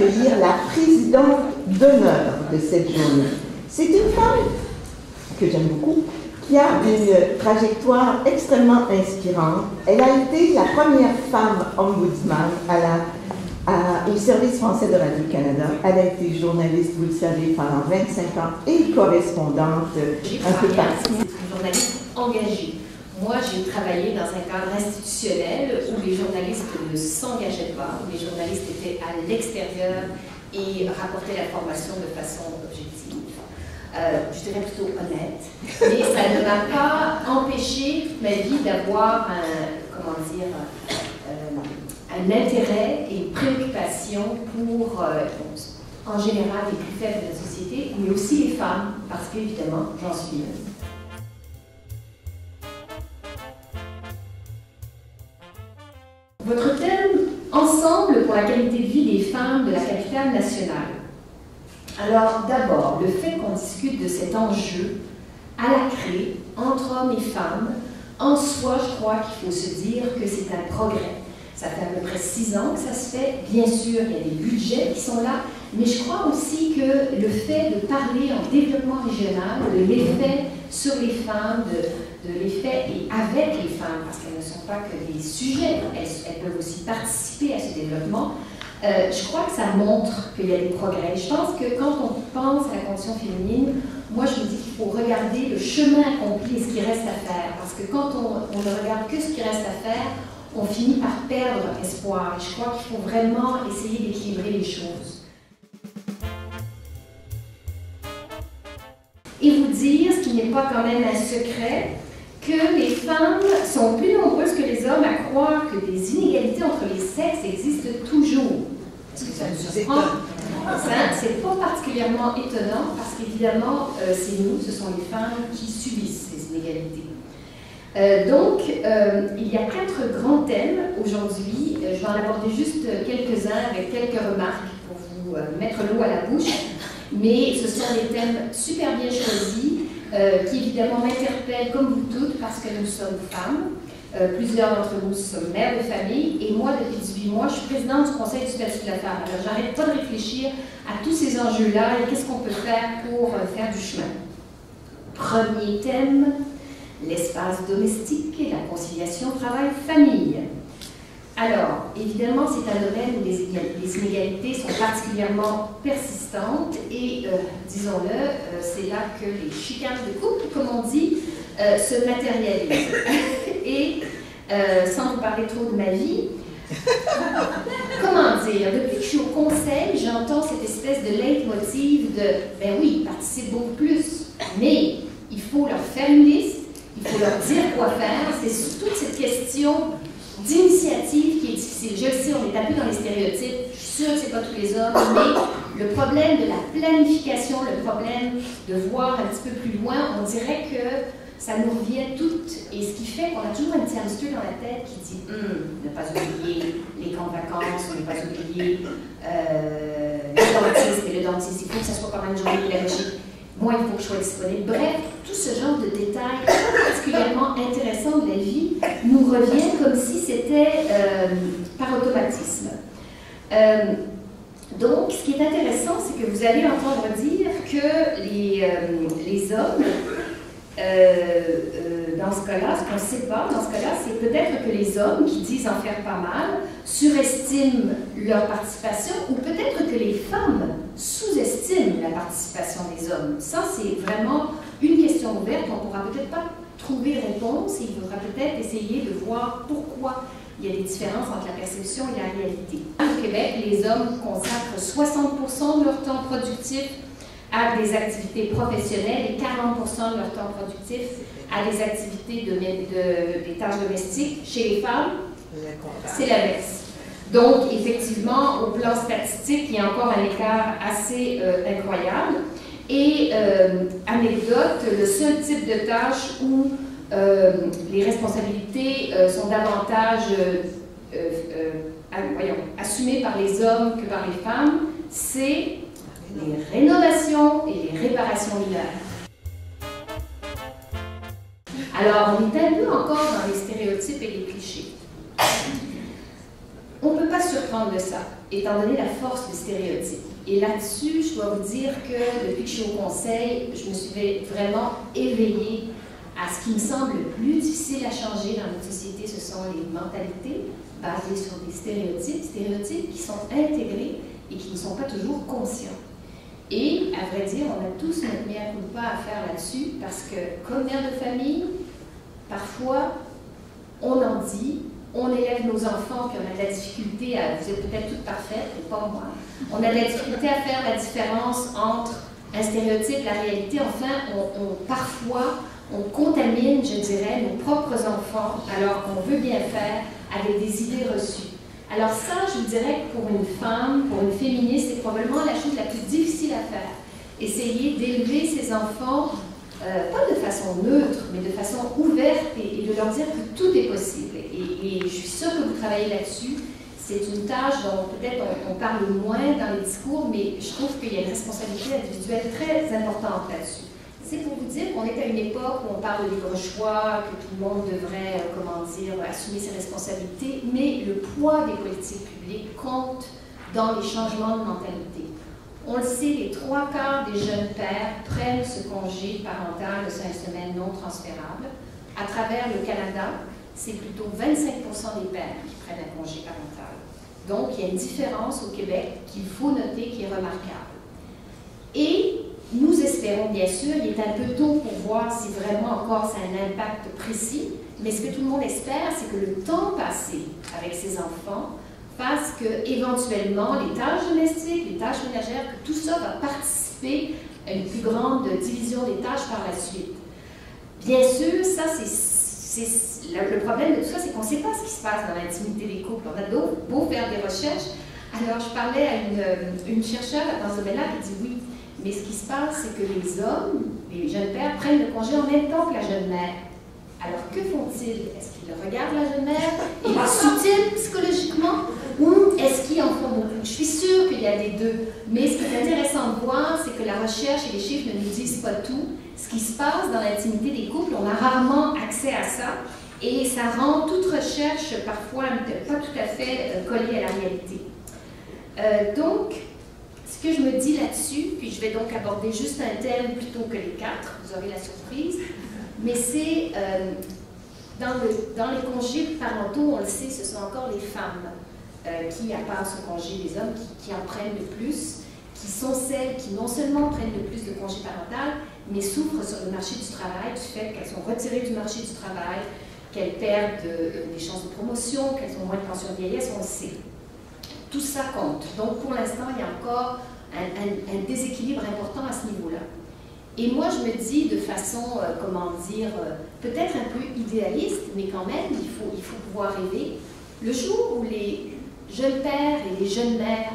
accueillir la présidente d'honneur de cette journée. C'est une femme que j'aime beaucoup, qui a une trajectoire extrêmement inspirante. Elle a été la première femme ombudsman au service français de Radio-Canada. Elle a été journaliste, vous le savez, pendant 25 ans et correspondante un peu partout. Une journaliste engagée. Moi, j'ai travaillé dans un cadre institutionnel où les journalistes ne s'engageaient pas, où les journalistes étaient à l'extérieur et rapportaient l'information de façon objective. Je dirais plutôt honnête, mais ça ne m'a pas empêché toute ma vie d'avoir un intérêt et une préoccupation pour, en général, les plus faibles de la société, mais aussi les femmes, parce qu'évidemment, j'en suis une. Votre thème, Ensemble pour la qualité de vie des femmes de la capitale nationale. Alors, d'abord, le fait qu'on discute de cet enjeu à la clé, entre hommes et femmes, en soi, je crois qu'il faut se dire que c'est un progrès. Ça fait à peu près 6 ans que ça se fait. Bien sûr, il y a des budgets qui sont là, mais je crois aussi que le fait de parler en développement régional, de l'effet sur les femmes, de l'effet et avec les femmes, parce qu'elles ne sont pas que des sujets, elles peuvent aussi participer à ce développement. Je crois que ça montre qu'il y a des progrès. Je pense que quand on pense à la condition féminine, moi je me dis qu'il faut regarder le chemin accompli et ce qui reste à faire. Parce que quand on ne regarde que ce qui reste à faire, on finit par perdre espoir. Et je crois qu'il faut vraiment essayer d'équilibrer les choses. Et vous dire, ce qui n'est pas quand même un secret, que les femmes sont plus nombreuses que les hommes à croire que des inégalités entre les sexes existent toujours. Est-ce que ça nous surprend? C'est pas particulièrement étonnant parce qu'évidemment, c'est nous, ce sont les femmes qui subissent ces inégalités. Il y a 4 grands thèmes aujourd'hui. Je vais en aborder juste quelques-uns avec quelques remarques pour vous mettre l'eau à la bouche. Mais ce sont des thèmes super bien choisis qui évidemment m'interpellent comme vous toutes parce que nous sommes femmes. Plusieurs d'entre nous sommes mères de famille et moi, depuis 18 mois, je suis présidente du Conseil du statut de la femme. Alors, j'arrête pas de réfléchir à tous ces enjeux-là et qu'est-ce qu'on peut faire pour faire du chemin. Premier thème, l'espace domestique et la conciliation travail-famille. Alors, évidemment, c'est un domaine où les inégalités sont particulièrement persistantes et, disons-le, c'est là que les chicanes de couple, comme on dit, se matérialisent. Et, sans vous parler trop de ma vie, comment dire, depuis que je suis au conseil, j'entends cette espèce de leitmotiv de « ben oui, ils participent beaucoup plus, mais il faut leur faire une liste, il faut leur dire quoi faire ». C'est surtout cette question d'initiative qui est difficile. Je le sais, on est tapé dans les stéréotypes, je suis sûre que ce n'est pas tous les hommes, mais le problème de la planification, le problème de voir un petit peu plus loin, on dirait que ça nous revient toutes, et ce qui fait qu'on a toujours un petit hamster dans la tête qui dit ne pas oublier les camps de vacances, ne pas oublier le dentiste, et le dentiste, il faut que ça soit pas mal une journée pédagogique. Moi, il faut que je sois disponible. Bref, tout ce genre de détails particulièrement intéressants de la vie nous revient comme si c'était par automatisme. Donc, ce qui est intéressant, c'est que vous allez entendre dire que les hommes, dans ce cas-là, ce qu'on ne sait pas, dans ce cas-là, c'est peut-être que les hommes qui disent en faire pas mal surestiment leur participation ou peut-être que les femmes sous-estiment la participation des hommes. Ça, c'est vraiment une question ouverte. On ne pourra peut-être pas trouver réponse et il faudra peut-être essayer de voir pourquoi il y a des différences entre la perception et la réalité. Au Québec, les hommes consacrent 60% de leur temps productif à des activités professionnelles et 40% de leur temps productif à des activités des tâches domestiques. Chez les femmes, c'est l'inverse. Donc, effectivement, au plan statistique, il y a encore un écart assez incroyable. Et, anecdote, le seul type de tâche où les responsabilités sont davantage assumées par les hommes que par les femmes, c'est les rénovations et les réparations linéaires. Alors, on est un peu encore dans les stéréotypes et les clichés. On ne peut pas surprendre de ça, étant donné la force du stéréotype. Et là-dessus, je dois vous dire que depuis que je suis au conseil, je me suis vraiment éveillée à ce qui me semble le plus difficile à changer dans notre société, ce sont les mentalités basées sur des stéréotypes qui sont intégrés et qui ne sont pas toujours conscients. Et, à vrai dire, on a tous notre mea culpa à faire là-dessus, parce que, comme mère de famille, parfois, on en dit, on élève nos enfants, puis on a de la difficulté à, vous êtes peut-être toutes parfaites, mais pas moi, on a de la difficulté à faire la différence entre un stéréotype et la réalité. Enfin, parfois, on contamine, je dirais, nos propres enfants, alors qu'on veut bien faire, avec des idées reçues. Alors ça, je vous dirais que pour une femme, pour une féministe, c'est probablement la chose la plus difficile à faire. Essayer d'élever ses enfants, pas de façon neutre, mais de façon ouverte et de leur dire que tout est possible. Et je suis sûre que vous travaillez là-dessus. C'est une tâche dont peut-être on parle moins dans les discours, mais je trouve qu'il y a une responsabilité individuelle très importante là-dessus. C'est pour vous dire qu'on est à une époque où on parle de libre choix, que tout le monde devrait, assumer ses responsabilités, mais le poids des politiques publiques compte dans les changements de mentalité. On le sait, les 3/4 des jeunes pères prennent ce congé parental de 5 semaines non transférable. À travers le Canada, c'est plutôt 25% des pères qui prennent un congé parental. Donc, il y a une différence au Québec qu'il faut noter, qui est remarquable. Et nous espérons, bien sûr, il est un peu tôt pour voir si vraiment encore ça a un impact précis, mais ce que tout le monde espère, c'est que le temps passé avec ses enfants fasse que, éventuellement, les tâches domestiques, les tâches ménagères, que tout ça va participer à une plus grande division des tâches par la suite. Bien sûr, ça, le problème de tout ça, c'est qu'on ne sait pas ce qui se passe dans l'intimité des couples. On a beau faire des recherches. Alors, je parlais à une chercheure dans ce domaine-là qui dit oui, mais ce qui se passe, c'est que les hommes, les jeunes pères, prennent le congé en même temps que la jeune mère. Alors, que font-ils? Est-ce qu'ils regardent la jeune mère et la soutiennent psychologiquement? Ou est-ce qu'ils en font beaucoup? Je suis sûre qu'il y a des deux. Mais ce qui est intéressant de voir, c'est que la recherche et les chiffres ne nous disent pas tout. Ce qui se passe dans l'intimité des couples, on a rarement accès à ça. Et ça rend toute recherche, parfois, pas tout à fait collée à la réalité. Donc, ce que je me dis là-dessus, puis je vais donc aborder juste un thème plutôt que les 4, vous aurez la surprise, mais c'est dans les congés parentaux, on le sait, ce sont encore les femmes qui, à part ce congé des hommes, qui en prennent le plus, qui sont celles qui non seulement prennent le plus de congés parental, mais souffrent sur le marché du travail du fait qu'elles sont retirées du marché du travail, qu'elles perdent des chances de promotion, qu'elles ont moins de pension de vieillesse, on le sait. Tout ça compte. Donc, pour l'instant, il y a encore un déséquilibre important à ce niveau-là. Et moi, je me dis de façon, peut-être un peu idéaliste, mais quand même, il faut pouvoir rêver. Le jour où les jeunes pères et les jeunes mères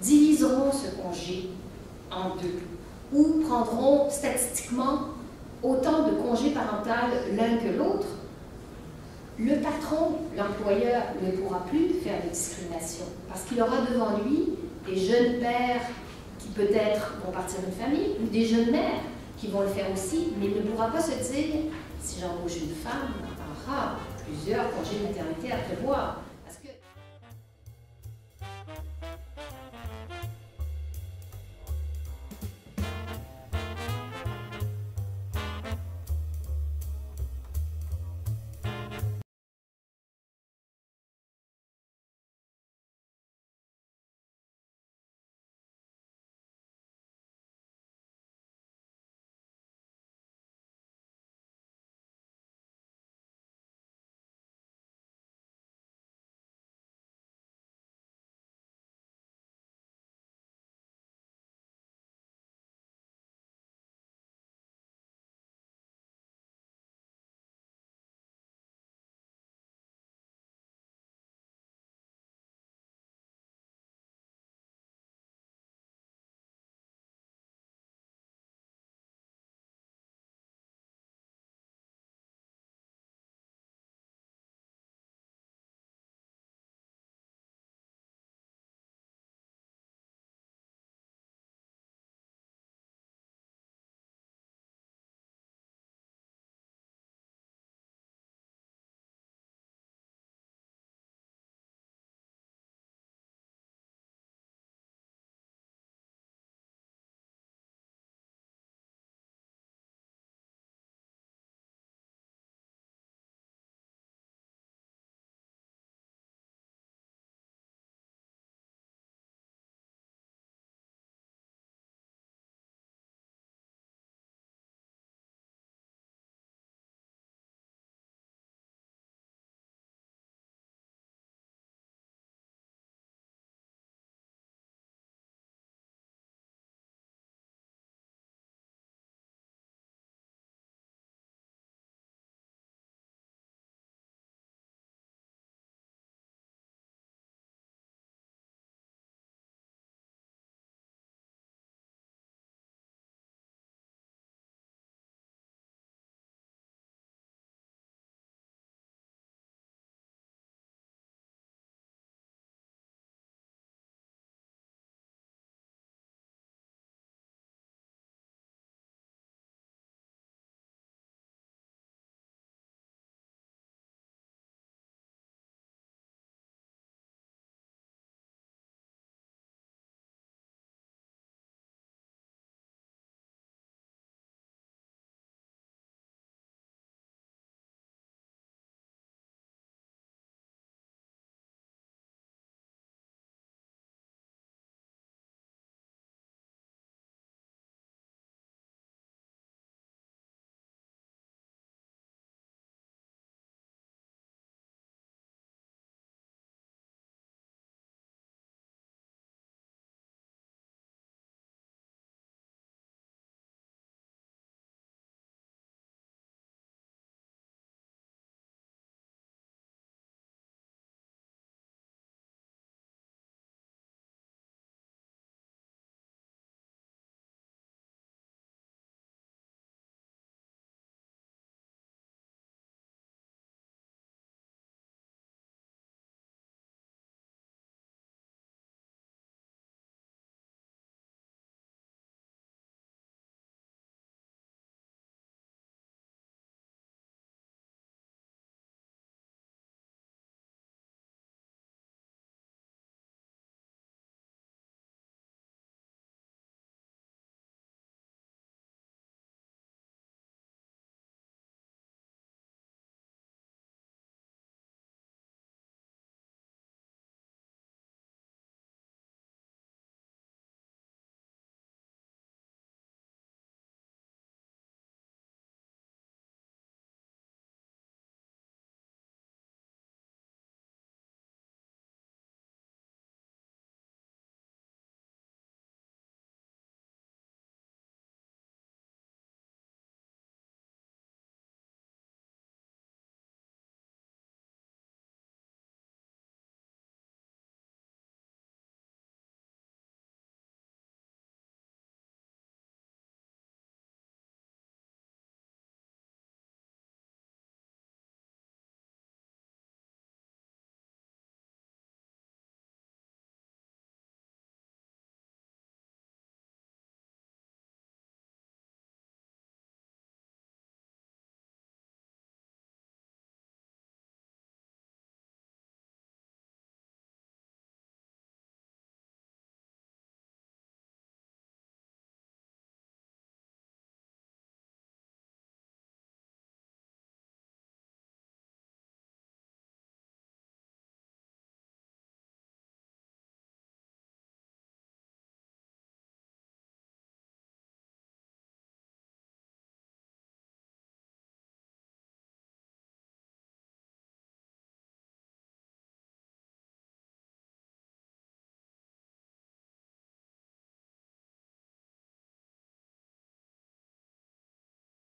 diviseront ce congé en deux, ou prendront statistiquement autant de congés parentaux l'un que l'autre, le patron, l'employeur, ne pourra plus faire de discrimination parce qu'il aura devant lui des jeunes pères qui peut-être vont partir d'une famille ou des jeunes mères qui vont le faire aussi, mais il ne pourra pas se dire si j'embauche une femme, on aura plusieurs congés de maternité à prévoir.